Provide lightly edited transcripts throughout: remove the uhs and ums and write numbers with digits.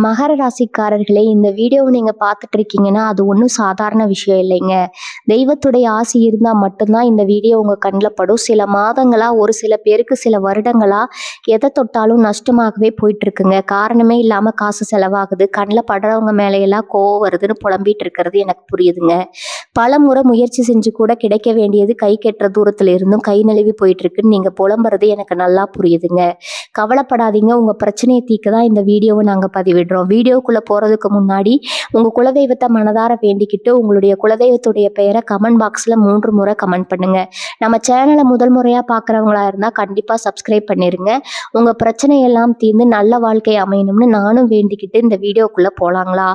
மகர ராசிக்காரர்களே, இந்த வீடியோவை நீங்க பார்த்துட்டு இருக்கீங்கன்னா, அது ஒண்ணும் சாதாரண விஷயம் இல்லைங்க. தெய்வத்துடைய ஆசி இருந்தா மட்டும்தான் இந்த வீடியோ உங்க கண்ல படும். சில மாதங்களா, ஒரு சில பேருக்கு சில வருடங்களா எத தொட்டாலும் நஷ்டமாகவே போயிட்டுருக்குங்க. காரணமே இல்லாம காசு செலவாகுது. கண்ல படுறவங்க மேலையெல்லாம் கோவம் வருதுன்னு புலம்பிட்டு இருக்கிறது எனக்கு புரியுதுங்க. பலமுறை முயற்சி செஞ்சு கூட கிடைக்க வேண்டியது கை கெட்டுற தூரத்துல இருந்தும் கை நழுவி போயிட்டுருக்குன்னு நீங்க புலம்புறது எனக்கு நல்லா புரியுதுங்க. கவலைப்படாதீங்க. உங்க பிரச்சனைய தீர்க்க தான் இந்த வீடியோவ நாங்க பதிவிடுறோம். வீடியோக்குள்ள போறதுக்கு முன்னாடி உங்க குலதெய்வத்த மனதார வேண்டிக்கிட்டு, உங்களுடைய குலதெய்வத்துடைய பெயர கமெண்ட் பாக்ஸ்ல 3 முறை கமெண்ட் பண்ணுங்க. நம்ம சேனல முதல் முறையா பார்க்குறவங்களா இருந்தா கண்டிப்பா சப்ஸ்கிரைப் பண்ணிருங்க. உங்க பிரச்சனை எல்லாம் தீர்ந்து நல்ல வாழ்க்கை அமையணும்னு நானும் வேண்டிக்கிட்டு இந்த வீடியோக்குள்ள போலாங்களா?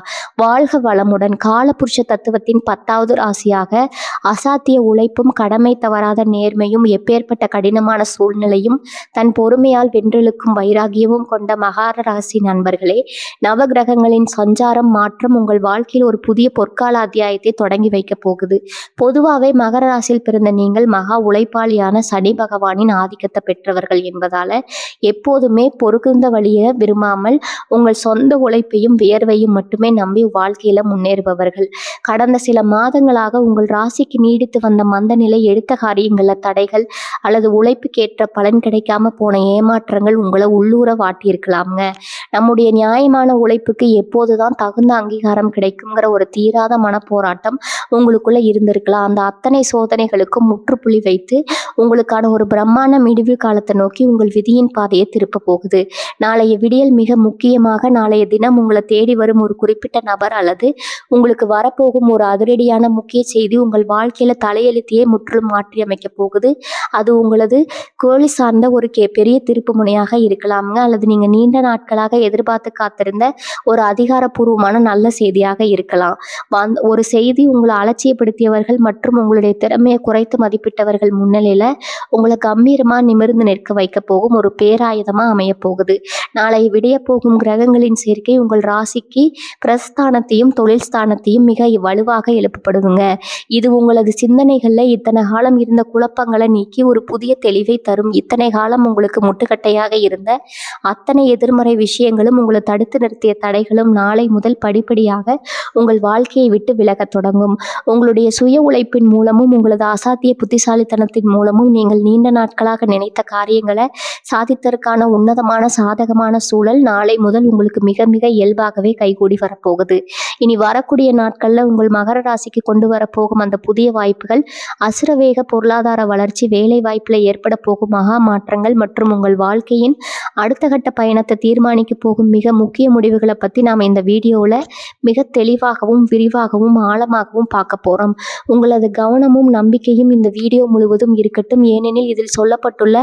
வாழ்க வளமுடன். காலபுருஷ தத்துவத்தின் 10வது ராசியாக அசாத்திய உழைப்பும், கடமை தவறாத நேர்மையும், எப்பேற்பட்ட கடினமான சூழ்நிலையும் தன் பொறுமையால் வென்றெழுக்கும் வைராகியமும் கொண்ட மகர ராசி நண்பர்களே, நவகிரகங்களின் சஞ்சாரம் மாற்றம் உங்கள் வாழ்க்கையில் ஒரு புதிய பொற்கால அத்தியாயத்தை தொடங்கி வைக்க போகுது. பொதுவாகவே மகர ராசியில் பிறந்த நீங்கள் மகா உழைப்பாளியான சனி பகவானின் ஆதிக்கத்தை பெற்றவர்கள் என்பதால எப்போதுமே பொறுக்குந்த வழிய விரும்பாமல் உங்கள் சொந்த உழைப்பையும் வியர்வையும் மட்டுமே நம்பி வாழ்க்கையில முன்னேறுபவர்கள். கடந்த சில மாதங்களாக உங்கள் ராசிக்கு நீடித்து வந்த மந்த நிலை, எடுத்த காரியங்கள்ல தடைகள் அல்லது உழைப்புக்கேற்ற பலன் கிடைக்காம போன ஏமாற்றங்கள் உங்களை உள்ளூர வாட்டியிருக்கலாம்ங்க. நம்முடைய நியாயமான உழைப்புக்கு எப்போதுதான் தகுந்த அங்கீகாரம் கிடைக்குங்கிற ஒரு தீராத மனப்போராட்டம் உங்களுக்குள்ள இருந்திருக்கலாம். அந்த அத்தனை சோதனைகளுக்கும் முற்றுப்புள்ளி வைத்து உங்களுக்கான ஒரு பிரம்மாண்ட முடிவு காலத்தை நோக்கி உங்கள் விதியின் பாதையை திருப்ப போகுது. நாளைய விடியல் மிக முக்கியமாக நாளைய தினம் உங்களை தேடி வரும் ஒரு குறிப்பிட்ட நபர் அல்லது உங்களுக்கு வரப்போகும் ஒரு அதிரடியான முக்கிய செய்தி உங்கள் வாழ்க்கையில தலையெழுத்தையே முற்றிலும் மாற்றி அமைக்க போகுது. அது உங்களது கோழி சார்ந்த ஒரு பெரிய திருப்பு முனையாக இருக்கலாம்ங்க. அல்லது நீங்க நீண்ட நாட்களாக எதிர்பார்த்து காத்திருந்த ஒரு அதிகாரப்பூர்வமான நல்ல செய்தியாக இருக்கலாம். ஒரு செய்தி உங்களை அலட்சியப்படுத்தியவர்கள் மற்றும் உங்களுடைய திறமையை குறைத்து மதிப்பிட்டவர்கள் முன்னிலையில உங்களை கம்பீரமா நிமிர்ந்து நிற்க வைக்க போகும் ஒரு பேராயுதமா அமைய போகுது. நாளை விடிய போகும் கிரகங்களின் சேர்க்கை உங்கள் ராசிக்கு பிரஸ்தானத்தையும் தொழில் ஸ்தானத்தையும் மிக வலுவாக எழுப்பப்படுதுங்க. இது உங்களது சிந்தனைகள்ல இத்தனை காலம் இருந்த குழப்பங்களை நீக்கி ஒரு புதிய தெளிவை தரும். இத்தனை காலம் உங்களுக்கு முட்டுக்கட்டையாக இருந்த அத்தனை எதிர்மறை விஷயங்களும், உங்களை தடுத்து நிறுத்திய தடைகளும் நாளை முதல் படிப்படியாக உங்கள் வாழ்க்கையை விட்டு விலகத் தொடங்கும். உங்களுடைய சுய உழைப்பின் மூலமும் உங்களது அசாத்திய புத்திசாலித்தனத்தின் மூலமும் நீங்கள் நீண்ட நாட்களாக நினைத்த காரியங்களை சாதித்ததற்கான உன்னதமான சாதகமான சூழல் நாளை முதல் உங்களுக்கு மிக மிக இயல்பாகவே கைகூடி வரப்போகுது. இனி வரக்கூடிய நாட்கள்ல உங்கள் மகர ராசிக்கு கொண்டு வரப்போகும் அந்த புதிய வாய்ப்புகள், அசுரவேக பொருளாதார வளர்ச்சி, வேலை வாய்ப்புல ஏற்பட போகும் மகா மாற்றங்கள் மற்றும் உங்கள் வாழ்க்கையின் அடுத்த கட்ட பயணத்தை தீர்மானிக்க போகும் மிக முக்கிய முடிவுகளை பத்தி நாம இந்த வீடியோல மிக தெளிவாகவும் விரிவாகவும் ஆழமாகவும் பார்க்க போறோம். உங்களது கவனமும் நம்பிக்கையும் இந்த வீடியோ முழுவதும் இருக்கட்டும். ஏனெனில் இதில் சொல்லப்பட்டுள்ள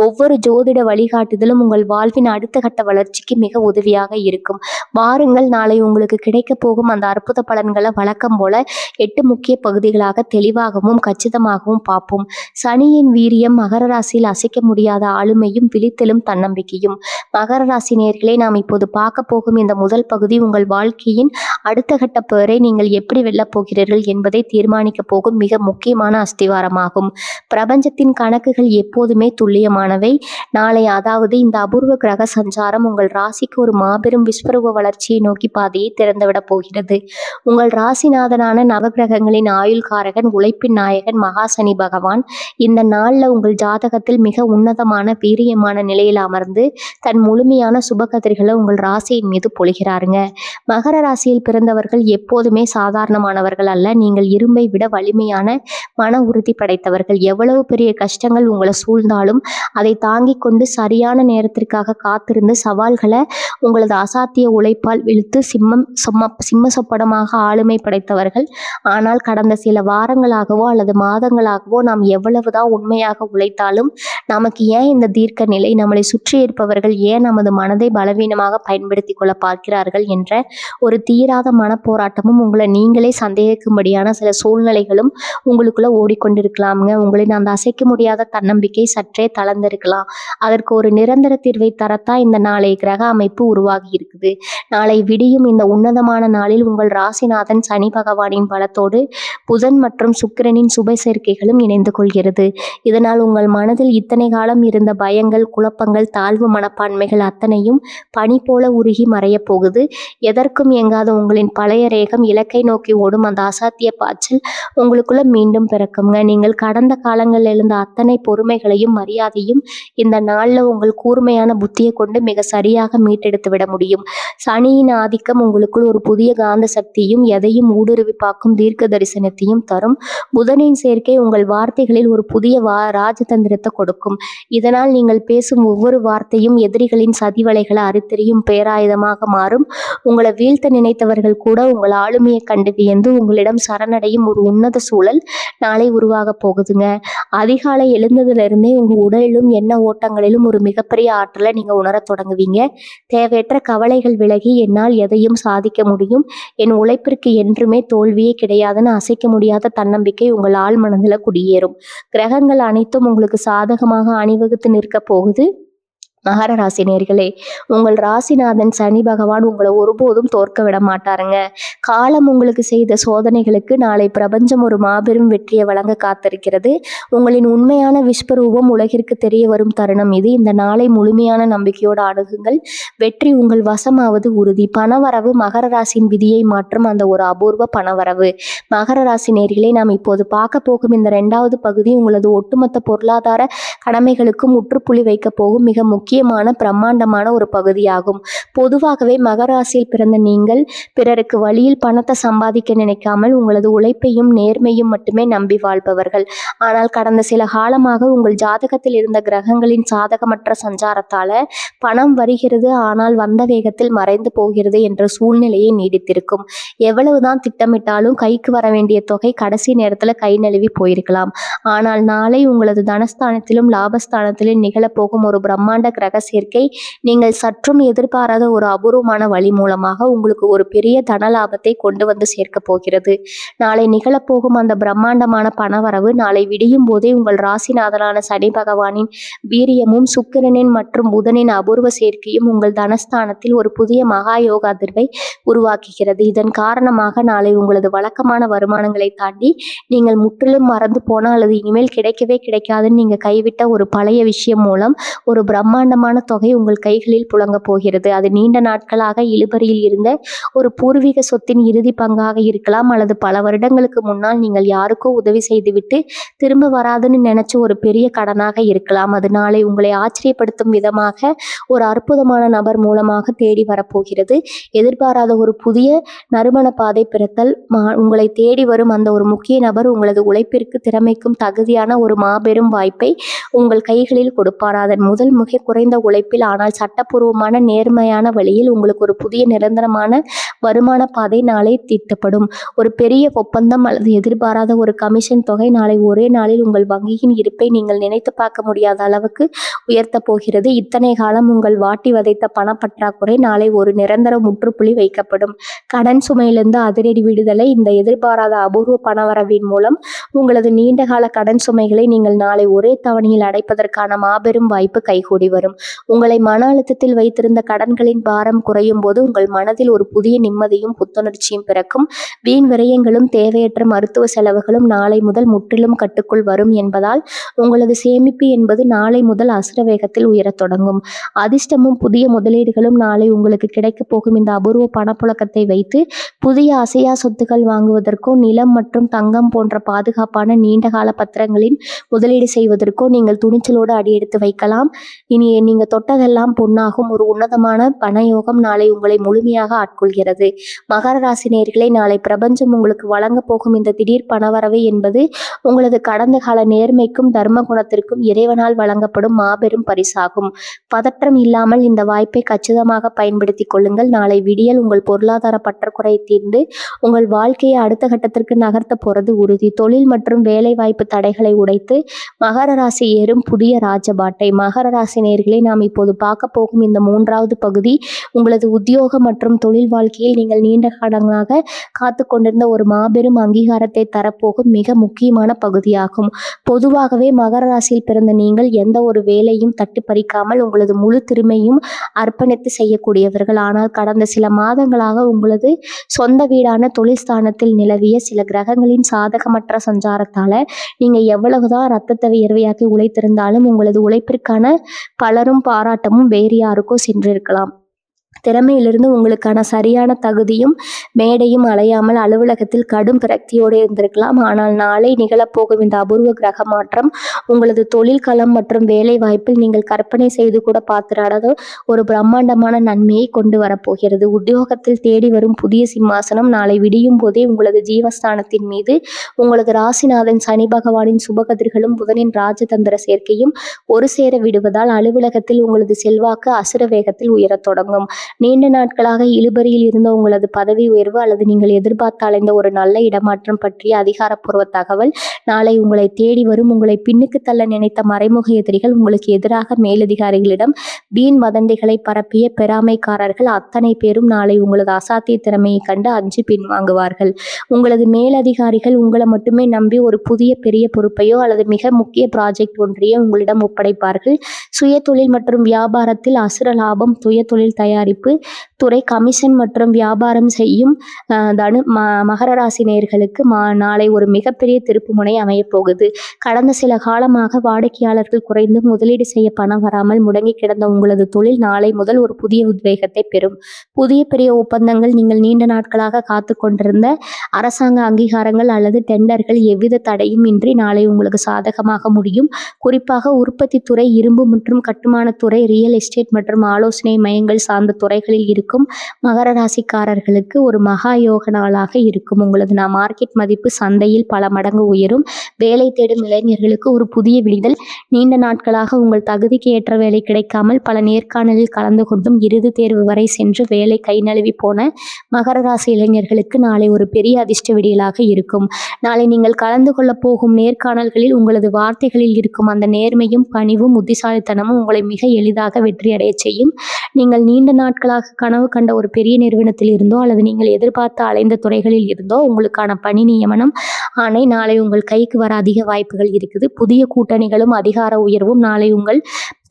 ஒவ்வொரு ஜோதிட வழிகாட்டுதலும் உங்கள் வாழ்வின் அடுத்த கட்ட வளர்ச்சிக்கு மிக உதவியாக இருக்கும். வாருங்கள், நாளை உங்களுக்கு கிடைக்க போகும் அந்த அற்புத பலன்களை வழக்கம் போல 8 முக்கிய பகுதிகளாக தெளிவாகவும் கச்சிதமாகவும் பார்ப்போம். சனியின் வீரியம், மகர ராசியில் அசைக்க முடியாத ஆளுமையும் விழித்தலும் தன்னம்பிக்கையும். மகர ராசி நேயர்களே, நாம் இப்போது பார்க்க போகும் இந்த முதல் பகுதி உங்கள் வாழ்க்கையின் அடுத்த கட்ட பேரை நீங்கள் எப்படி வெல்லப் போகிறீர்கள் என்பதை தீர்மானிக்க போகும் மிக முக்கியமான அஸ்திவாரமாகும். பிரபஞ்சத்தின் கணக்குகள் எப்போதுமே துல்லியமானவை. நாளை, அதாவது இந்த அபூர்வ கிரக சஞ்சாரம் உங்கள் ராசிக்கு ஒரு மாபெரும் விஸ்வரூப வளர்ச்சியை நோக்கி பாதையை திறந்துவிட போகிறது. உங்கள் ராசிநாதனான நவகிரகங்களின் ஆயுள்காரகன், உழைப்பின் நாயகன் மகா சனி பகவான் இந்த நாள்ல உங்கள் ஜாதகத்தில் மிக உன்னதமான வீரியமான நிலையில் அமர்ந்து தன் முழுமையான சுபகதிர்களை உங்கள் ராசியின் மீது பொழிகிறாருங்க. மகர ராசியில் பிறந்தவர்கள் எப்போதுமே சாதாரணமானவர்கள் அல்ல. நீங்கள் இரும்பை விட வலிமையான மன உறுதி படைத்தவர்கள். எவ்வளவு பெரிய கஷ்டங்கள் உங்களை சூழ்ந்தாலும் அதை தாங்கிக் கொண்டு சரியான நேரத்திற்காக காத்திருந்து சவால்களை உங்களது அசாத்திய உழைப்பால் இழுத்து சிம்ம சொப்பனமாக ஆளுமை படைத்தவர்கள். ஆனால் கடந்த சில வாரங்களாகவோ அல்லது மாதங்களாகவோ நாம் எவ்வளவுதான் உண்மையாக உழைத்தாலும் நமக்கு ஏன் இந்த தீர்க்க நிலை, நம்மளை சுற்றி இருப்பவர்கள் ஏன் நமது மனதை பலவீனமாக பயன்படுத்தி கொள்ள பார்க்கிறார்கள் என்ற ஒரு தீராத மனப்போராட்டமும், உங்களை நீங்களே சந்தேகிக்கும்படியான சில சூழ்நிலைகளும் உங்களுக்குள்ள ஓடிக்கொண்டிருக்கலாம்ங்க. உங்களின் அந்த அசைக்க முடியாத தன்னம்பிக்கை சற்றே தளர்ந்திருக்கலாம். அதற்கு ஒரு நிரந்தர தீர்வை தரத்தான் இந்த நாளை கிரக அமைப்பு உருவாகி இருக்குது. நாளை விடியும் இந்த உன்னதமான நாளில் உங்கள் ராசிநாதன் சனி பகவானின் பலத்தோடு புதன் மற்றும் சுக்கிரனின் சுப சேர்க்கைகளும் இணைந்து கொள்கிறது. இதனால் உங்கள் மனதில் இத்தனை காலம் இருந்த பயங்கள், குழப்பங்கள், தாழ்வு மனப்பான்மைகள் அத்தனையும் பனி போல உருகி மறையப் போகுது. எதற்கும் இயங்காத உங்களின் பழைய ரேகம், இலக்கை நோக்கி ஓடும் அந்த அசாத்திய பாய்ச்சல் உங்களுக்குள்ள மீண்டும் பிறக்குங்க. நீங்கள் கடந்த காலங்களில் இருந்த அத்தனை பொறுமைகளையும் மரியாதையும் இந்த நாளில் உங்கள் கூர்மையான புத்தியை கொண்டு மிக சரியாக மீட்டெடுத்து விட முடியும். சனியின் ஆதிக்கம் உங்களுக்குள் ஒரு புதிய காந்த சக்தியும் எதையும் ஊடுருவி பார்க்கும் தீர்க்க தரிசனத்தையும் தரும். புதனின் சேர்க்கை உங்கள் வார்த்தைகளில் ஒரு புதிய ராஜதந்திரத்தை கொடுக்கும். இதனால் நீங்கள் பேசும் ஒவ்வொரு வார்த்தையும் எதிரிகளின் சதிவலைகளை அறுத்தெறியும் பேராயுதமாக மாறும். உங்களை வீழ்த்த நினைத்தவர்கள் கூட உங்கள் ஆளுமையை கண்டு வியந்து உங்களிடம் சரணடையும் ஒரு உன்னத சூழல் நாளை உருவாக போகுதுங்க. அதிகாலை எழுந்ததிலிருந்தே உங்க உடலிலும் எண்ண ஓட்டங்களிலும் ஒரு மிகப்பெரிய ஆற்றலை நீங்க உணரத் தொடங்குவீங்க. தேவையற்ற கவலைகள் விலகி என்னால் எதையும் சாதிக்க முடியும், என் உழைப்பிற்கு என்றுமே தோல்வியே கிடையாதுன்னு அசைக்க முடியாத தன்னம்பிக்கை உங்கள் ஆழ் மனதில் குடியேறும். கிரகங்கள் அனைத்தும் உங்களுக்கு சாதகமாக அணிவகுத்து நிற்க போகுது. மகர ராசி நேயர்களே, உங்கள் ராசிநாதன் சனி பகவான் உங்களை ஒருபோதும் தோற்க விட மாட்டாருங்க. காலம் உங்களுக்கு செய்த சோதனைகளுக்கு நாளை பிரபஞ்சம் ஒரு மாபெரும் வெற்றியை வழங்க காத்திருக்கிறது. உங்களின் உண்மையான விஸ்வரூபம் உலகிற்கு தெரிய வரும் தருணம் இது. இந்த நாளை முழுமையான நம்பிக்கையோடு அணுகுங்கள். வெற்றி உங்கள் வசமாவது உறுதி. பணவரவு மகர ராசியின் விதியை மாற்றும் அந்த ஒரு அபூர்வ பணவரவு. மகர ராசி நேயர்களே, நாம் இப்போது பார்க்க போகும் இந்த 2வது பகுதி உங்களது ஒட்டுமொத்த பொருளாதார கடமைகளுக்கும் முற்றுப்புள்ளி வைக்க போகும் மிக முக்கியமான பிரம்மாண்டமான ஒரு பகுதியாகும். பொதுவாகவே மகர ராசியில் பிறந்த நீங்கள் பிறருக்கு வழியில் பணத்தை சம்பாதிக்க நினைக்காமல் உங்களது உழைப்பையும் நேர்மையும் மட்டுமே நம்பி வாழ்பவர்கள். ஆனால் கடந்த சில காலமாக உங்கள் ஜாதகத்தில் இருந்த கிரகங்களின் சாதகமற்ற சஞ்சாரத்தால பணம் வருகிறது, ஆனால் வந்த வேகத்தில் மறைந்து போகிறது என்ற சூழ்நிலையை நீடித்திருக்கும். எவ்வளவுதான் திட்டமிட்டாலும் கைக்கு வர வேண்டிய தொகை கடைசி நேரத்துல கை நழுவி போயிருக்கலாம். ஆனால் நாளை உங்களது தனஸ்தானத்திலும் லாபஸ்தானத்திலும் நிகழப்போகும் ஒரு பிரம்மாண்ட கிரக சேர்க்கை நீங்கள் சற்றும் எதிர்பாராத ஒரு அபூர்வமான வழி மூலமாக உங்களுக்கு ஒரு பெரிய தன லாபத்தை கொண்டு வந்து சேர்க்க போகிறது. நாளை நிகழப்போகும் அந்த பிரம்மாண்டமான பணவரவு நாளை விடியும் போதே உங்கள் ராசிநாதனான சனி பகவானின் வீரியமும் சுக்கிரனின் மற்றும் புதனின் அபூர்வ சேர்க்கையும் உங்கள் தனஸ்தானத்தில் ஒரு புதிய மகா யோக அதிர்வை உருவாக்குகிறது. இதன் காரணமாக நாளை உங்களது வழக்கமான வருமானங்களை தாண்டி நீங்கள் முற்றிலும் மறந்து போன அல்லது இனிமேல் கிடைக்கவே கிடைக்காதுன்னு நீங்க கைவிட்ட ஒரு பழைய விஷயம் மூலம் ஒரு பிரம்மாண்டமான தொகை உங்கள் கைகளில் புழங்க போகிறது. அது நீண்ட நாட்களாக இழுபறியில் இருந்த ஒரு பூர்வீக சொத்தின் இறுதி பங்காக இருக்கலாம், அல்லது பல வருடங்களுக்கு முன்னால் நீங்கள் யாருக்கோ உதவி செய்துவிட்டு திரும்ப வராதுன்னு நினைச்ச ஒரு பெரிய கடனாக இருக்கலாம். அது நாளை உங்களை ஆச்சரியப்படுத்தும் விதமாக ஒரு அற்புதமான நபர் மூலமாக தேடி வரப்போகிறது. எதிர்பாராத ஒரு புதிய நறுமண பாதை பிறத்தல் உங்களை தேடி வரும் அந்த ஒரு முக்கிய நபர் உங்களது உழைப்பிற்கு திறமைக்கும் தகுதியான ஒரு மாபெரும் வாய்ப்பை உங்கள் கைகளில் கொடுப்பார். அதன் முதல் மிக குறைந்த உழைப்பில் ஆனால் சட்டப்பூர்வமான நேர்மையான வழியில் உங்களுக்கு ஒரு புதிய நிரந்தரமான வருமான பாதை நாளை தீட்டப்படும். ஒரு பெரிய ஒப்பந்தம் அல்லது எதிர்பாராத ஒரு கமிஷன் தொகை நாளை ஒரே நாளில் உங்கள் வங்கியின் இருப்பை நீங்கள் நினைத்து பார்க்க முடியாத அளவுக்கு உயர்த்த போகிறது. இத்தனை காலம் உங்கள் வாட்டி வதைத்த பணப்பற்றாக்குறை நாளை ஒரு நிரந்தர முற்றுப்புள்ளி வைக்கப்படும். கடன் சுமையிலிருந்து அதிரடி விடுதலை. இந்த எதிர்பாராத அபூர்வ பணவரவின் மூலம் உங்களது நீண்டகால கடன் சுமைகளை நீங்கள் நாளை ஒரே தவணையில் அடைப்பதற்கான மாபெரும் வாய்ப்பு கைகூடி வரும். உங்களை மன அழுத்தத்தில் வைத்திருந்த கடன்களின் பாரம் குறையும் போது உங்கள் மனதில் ஒரு புதிய நிம்மதியும் புத்துணர்ச்சியும் பிறக்கும். வீண் விரயங்களும் தேவையற்ற மருத்துவ செலவுகளும் நாளை முதல் முற்றிலும் கட்டுக்குள் வரும் என்பதால் உங்களது சேமிப்பு என்பது நாளை முதல் அசுர வேகத்தில் உயரத் தொடங்கும். அதிர்ஷ்டமும் புதிய முதலீடுகளும் நாளை உங்களுக்கு கிடைக்கப் போகும் இந்த அபூர்வ பணப்புழக்கத்தை வைத்து புதிய அசையா சொத்துக்கள் வாங்குவதற்கோ நிலம் மற்றும் தங்கம் போன்ற பாதுகாப்பான நீண்டகால பத்திரங்களின் முதலீடு செய்வதற்கோ நீங்கள் துணிச்சலோடு அடியெடுத்து வைக்கலாம். இனி நீங்க தொட்டதெல்லாம் பொன்னாகும் ஒரு உன்னதமான பணயோகம் நாளை உங்களை முழுமையாக ஆட்கொள்கிறது. மகர ராசி நேயர்களே, நாளை பிரபஞ்சம் உங்களுக்கு வழங்க போகும் இந்த திடீர் பணவரவு என்பது உங்களது கடந்த கால நேர்மைக்கும் தர்ம குணத்திற்கும் இறைவனால் வழங்கப்படும் மாபெரும் பரிசாகும். பதற்றம் இல்லாமல் இந்த வாய்ப்பை கச்சிதமாக பயன்படுத்தி கொள்ளுங்கள். நாளை விடியல் உங்கள் பொருளாதார பற்றாக்குறை தீர்ந்து உங்கள் வாழ்க்கையை அடுத்த கட்டத்திற்கு நகர்த்த போறது உறுதி. தொழில் மற்றும் வேலை வாய்ப்பு தடைகளை உடைத்து மகர ராசி ஏறும் புதிய ராஜபாட்டை. மகர ராசி நேயர்களே, நேயர்களே, நாம் இப்போது பார்க்க போகும் இந்த 3வது பகுதி உங்களது உத்தியோக மற்றும் தொழில் வாழ்க்கையில் நீங்கள் நீண்ட காலங்களாக காத்து கொண்டிருந்த ஒரு மாபெரும் அங்கீகாரத்தை தரப்போகும் மிக முக்கியமான பகுதியாகும். பொதுவாகவே மகர ராசியில் பிறந்த நீங்கள் எந்த ஒரு வேலையும் தட்டி பறிக்காமல் உங்களது முழு திறமையும் அர்ப்பணித்து செய்யக்கூடியவர்கள். ஆனால் கடந்த சில மாதங்களாக உங்களது சொந்த வீடான தொழில் ஸ்தானத்தில் நிலவிய சில கிரகங்களின் சாதகமற்ற சஞ்சாரத்தால நீங்க எவ்வளவுதான் ரத்தத்தை வியர்வையாக்கி உழைத்திருந்தாலும் உங்களது உழைப்பிற்கான பலரும் பாராட்டமும் வேறு யாருக்கோ சென்றிருக்கலாம். திறமையிலிருந்து உங்களுக்கான சரியான தகுதியும் மேடையும் அலையாமல் அலுவலகத்தில் கடும் பிரக்தியோடு இருந்திருக்கலாம். ஆனால் நாளை நிகழப்போகும் இந்த அபூர்வ கிரக மாற்றம் உங்களது தொழில் களம் மற்றும் வேலை வாய்ப்பில் நீங்கள் கற்பனை செய்து கூட பார்த்திராத ஒரு பிரம்மாண்டமான நன்மையை கொண்டு வரப்போகிறது. உத்தியோகத்தில் தேடி வரும் புதிய சிம்மாசனம் நாளை விடியும் போதே உங்களது ஜீவஸ்தானத்தின் மீது உங்களது ராசிநாதன் சனி பகவானின் சுபகதிர்களும் புதனின் ராஜதந்திர சேர்க்கையும் ஒரு சேர விடுவதால் அலுவலகத்தில் உங்களது செல்வாக்கு அசுர வேகத்தில் உயரத் தொடங்கும். நீண்ட நாட்களாக இழுபறியில் இருந்த உங்களது பதவி உயர்வு அல்லது நீங்கள் எதிர்பார்த்து அலைந்த ஒரு நல்ல இடமாற்றம் பற்றிய அதிகாரப்பூர்வ தகவல் நாளை உங்களை தேடி வரும். உங்களை பின்னுக்கு தள்ள நினைத்த மறைமுக எதிரிகள் உங்களுக்கு எதிராக மேலதிகாரிகளிடம் வீண் வதந்திகளை பரப்பிய பெறாமைக்காரர்கள் அத்தனை பேரும் நாளை உங்களது அசாத்திய திறமையை கண்டு அஞ்சு பின்வாங்குவார்கள். உங்களது மேலதிகாரிகள் உங்களை மட்டுமே நம்பி ஒரு புதிய பெரிய பொறுப்பையோ அல்லது மிக முக்கிய ப்ராஜெக்ட் ஒன்றையோ உங்களிடம் ஒப்படைப்பார்கள். சுய தொழில் மற்றும் வியாபாரத்தில் அசுர லாபம், சுய தொழில் தயாரிப்பு துறை, கமிஷன் மற்றும் வியாபாரம் செய்யும் மகர ராசி நேயர்களுக்கு நாளை ஒரு மிகப்பெரிய திருப்புமுனை அமையப் போகுது. கடந்த சில காலமாக வாடிக்கையாளர்கள் குறைந்து முதலீடு செய்ய பணம் வராமல் முடங்கி கிடந்த உங்களது தொழில் நாளை முதல் ஒரு புதிய உத்வேகத்தை பெறும். புதிய பெரிய ஒப்பந்தங்கள், நீங்கள் நீண்ட நாட்களாக காத்து கொண்டிருந்த அரசாங்க அங்கீகாரங்கள் அல்லது டெண்டர்கள் எவ்வித தடையும் இன்றி நாளை உங்களுக்கு சாதகமாக முடியும். குறிப்பாக உற்பத்தி துறை, இரும்பு மற்றும் கட்டுமானத்துறை, ரியல் எஸ்டேட் மற்றும் ஆலோசனை மையங்கள் சார்ந்த துறைகளில் இருக்கும் மகர ராசிக்காரர்களுக்கு ஒரு மகா யோக நாளாக இருக்கும். உங்களது மார்க்கெட் மதிப்பு சந்தையில் பல மடங்கு உயரும். வேலை தேடும் இளைஞர்களுக்கு ஒரு புதிய விடிதல். நீண்ட நாட்களாக உங்கள் தகுதிக்கு ஏற்ற வேலை கிடைக்காமல் பல நேர்காணலில் கலந்து கொண்டும் இறுதி தேர்வு வரை சென்று வேலை கை நழுவி போன மகர ராசி இளைஞர்களுக்கு நாளை ஒரு பெரிய அதிர்ஷ்ட விடியலாக இருக்கும். நாளை நீங்கள் கலந்து கொள்ள போகும் நேர்காணல்களில் உங்களது வார்த்தைகளில் இருக்கும் அந்த நேர்மையும் பணிவும் புத்திசாலித்தனமும் உங்களை மிக எளிதாக வெற்றியடைய செய்யும். நீங்கள் நீண்ட நாட்களாக கனவு கண்ட ஒரு பெரிய நிறுவனத்தில் இருந்தோ அல்லது நீங்கள் எதிர்பார்த்து அலைந்த துறைகளில் இருந்தோ உங்களுக்கான பணி நியமனம் ஆணை நாளை உங்கள் கைக்கு வர அதிக வாய்ப்புகள் இருக்குது. புதிய கூட்டணிகளும் அதிகார உயர்வும் நாளை உங்கள்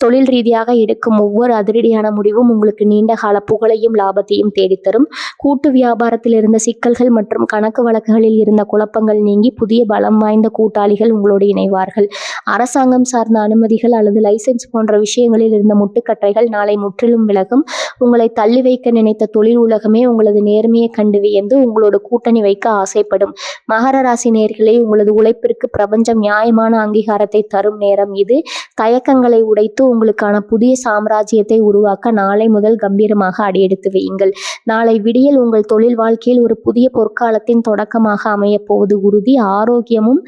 தொழில் ரீதியாக எடுக்கும் ஒவ்வொரு அதிரடியான முடிவும் உங்களுக்கு நீண்ட கால புகழையும் லாபத்தையும் தேடித்தரும். கூட்டு வியாபாரத்தில் இருந்த சிக்கல்கள் மற்றும் கணக்கு வழக்குகளில் இருந்த குழப்பங்கள் நீங்கி புதிய பலம் வாய்ந்த கூட்டாளிகள் உங்களோடு இணைவார்கள். அரசாங்கம் சார்ந்த அனுமதிகள் அல்லது லைசென்ஸ் போன்ற விஷயங்களில் இருந்த முட்டுக்கட்டைகள் நாளை முற்றிலும் விலகும். உங்களை தள்ளி வைக்க நினைத்த தொழில் உலகமே உங்களது நேர்மையை கண்டு வியந்து உங்களோட கூட்டணி வைக்க ஆசைப்படும். மகர ராசி நேயர்களே, உங்களது உழைப்பிற்கு பிரபஞ்சம் நியாயமான அங்கீகாரத்தை தரும் நேரம் இது. தயக்கங்களை உடைத்து உங்களுக்கான புதிய சாம்ராஜ்யத்தை உருவாக்க நாளை முதல் கம்பீரமாக அடியெடுத்து வையுங்கள். நாளை விடியல் உங்கள் தொழில் வாழ்க்கையில் ஒரு புதிய பொற்காலத்தின் தொடக்கமாக அமையப் போவது உறுதி. ஆரோக்கியமும்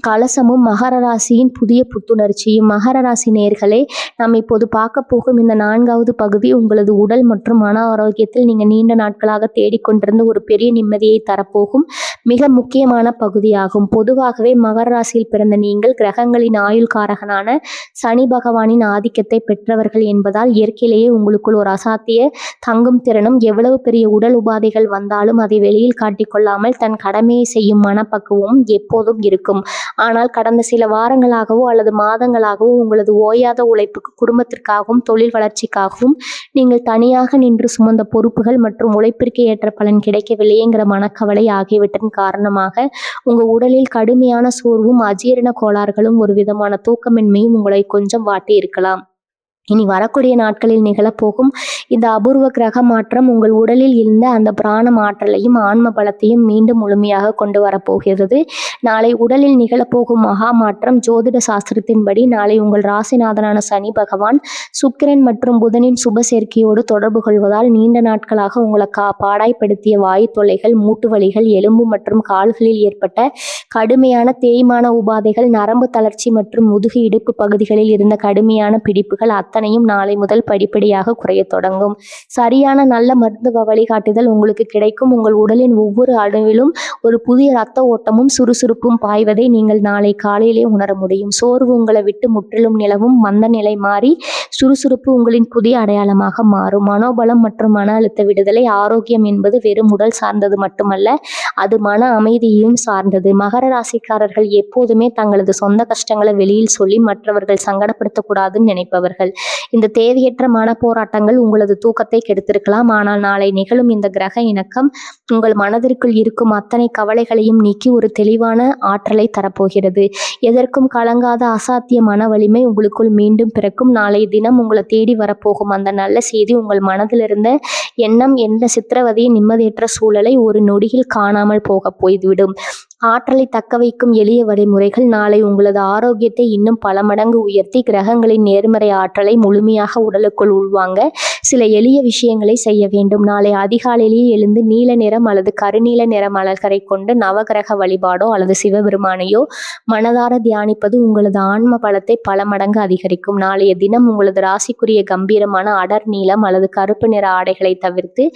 கலசமும் மகர ராசியின் புதிய புத்துணர்ச்சியும். மகர ராசி நேயர்களே, நாம் இப்போது பார்க்க போகும் இந்த 4வது பகுதி உங்களது உடல் மற்றும் மன ஆரோக்கியத்தில் நீங்கள் நீண்ட நாட்களாக தேடிக்கொண்டிருந்த ஒரு பெரிய நிம்மதியை தரப்போகும் மிக முக்கியமான பகுதியாகும். பொதுவாகவே மகர ராசியில் பிறந்த நீங்கள் கிரகங்களின் ஆயுள் காரகனான சனி பகவானின் ஆதிக்கத்தை பெற்றவர்கள் என்பதால் இயற்கையிலேயே உங்களுக்குள் ஒரு அசாத்திய தங்கும் திறனும் எவ்வளவு பெரிய உடல் உபாதைகள் வந்தாலும் அதை வெளியில் காட்டிக்கொள்ளாமல் தன் கடமையை செய்யும் மனப்பக்குவமும் எப்போதும் இருக்கும். ஆனால் கடந்த சில வாரங்களாகவோ அல்லது மாதங்களாகவோ உங்களது ஓயாத உழைப்புக்கு, குடும்பத்திற்காகவும் தொழில் வளர்ச்சிக்காகவும் நீங்கள் தனியாக நின்று சுமந்த பொறுப்புகள் மற்றும் உழைப்பிற்கு ஏற்ற பலன் கிடைக்கவில்லைங்கிற மனக்கவலை ஆகியவற்றின் காரணமாக உங்க உடலில் கடுமையான சோர்வும் அஜீரண கோளாறுகளும் ஒரு விதமான தூக்கமின்மையும் உங்களை கொஞ்சம் வாட்டி இருக்கலாம். இனி வரக்கூடிய நாட்களில் நிகழப்போகும் இந்த அபூர்வ கிரக மாற்றம் உங்கள் உடலில் இருந்த அந்த பிராண ஆற்றலையும் ஆன்ம பலத்தையும் மீண்டும் முழுமையாக கொண்டு வரப்போகிறது. நாளை உடலில் நிகழப்போகும் மகா மாற்றம் ஜோதிட சாஸ்திரத்தின்படி நாளை உங்கள் ராசிநாதனான சனி பகவான் சுக்கிரன் மற்றும் புதனின் சுப சேர்க்கையோடு தொடர்பு கொள்வதால் நீண்ட நாட்களாக உங்களை பாடாய்ப்படுத்திய வாயு தொல்லைகள், மூட்டு வலிகள், எலும்பு மற்றும் கால்களில் ஏற்பட்ட கடுமையான தேய்மான உபாதைகள், நரம்பு தளர்ச்சி மற்றும் முதுகு இடுப்பு பகுதிகளில் இருந்த கடுமையான பிடிப்புகள் அத்தனையும் நாளை முதல் படிப்படியாக குறைய தொடங்கும். சரியான நல்ல மருத்துவ வழிகாட்டுதல் உங்களுக்கு கிடைக்கும். உங்கள் உடலின் ஒவ்வொரு அணுவிலும் ஒரு புதிய இரத்த ஓட்டமும் சுறுசுறுப்பும் பாய்வதை நீங்கள் நாளை காலையிலே உணர முடியும். சோர்வு உங்களை விட்டு முற்றிலும் நிலவும். மந்த நிலை மாறி சுறுசுறுப்பு உங்களின் புதிய அடையாளமாக மாறும். மனோபலம் மற்றும் மன அழுத்த விடுதலை. ஆரோக்கியம் என்பது வெறும் உடல் சார்ந்தது மட்டுமல்ல, அது மன அமைதியையும் சார்ந்தது. மகர ராசிக்காரர்கள் எப்போதுமே தங்களது சொந்த கஷ்டங்களை வெளியில் சொல்லி மற்றவர்கள் சங்கடப்படுத்தக்கூடாதுன்னு நினைப்பவர்கள். இந்த தேவையற்ற மனப்போராட்டங்கள் உங்களது தூக்கத்தை கெடுத்திருக்கலாம். ஆனால் நாளை நிகழும் இந்த கிரக இணக்கம் உங்கள் மனதிற்குள் இருக்கும் அத்தனை கவலைகளையும் நீக்கி ஒரு தெளிவான ஆற்றலை தரப்போகிறது. எதற்கும் கலங்காத அசாத்திய மன வலிமை உங்களுக்குள் மீண்டும் பிறக்கும். நாளைய தினம் உங்களை தேடி வரப்போகும் அந்த நல்ல செய்தி உங்கள் மனதில் இருந்த எண்ணம், எந்த சித்திரவதையை, நிம்மதியற்ற சூழலை ஒரு நொடியில் காணாமல் போக போய்விடும். ஆற்றலை தக்க வைக்கும் எளிய வழிமுறைகள் நாளை உங்களது ஆரோக்கியத்தை இன்னும் பல மடங்கு உயர்த்தி கிரகங்களின் நேர்மறை ஆற்றலை முழுமையாக உடலுக்குள் உள்வாங்க சில எளிய விஷயங்களை செய்ய வேண்டும். நாளை அதிகாலையிலேயே எழுந்து நீல நிறம் அல்லது கருநீல நிற மலர்களை கொண்டு நவகிரக வழிபாடோ அல்லது சிவபெருமானையோ மனதார தியானிப்பது உங்களது ஆன்ம பலத்தை பல மடங்கு அதிகரிக்கும். நாளைய தினம் உங்களது ராசிக்குரிய கம்பீரமான அடர் நீலம் அல்லது கருப்பு நிற ஆடைகளை தவிர்த்து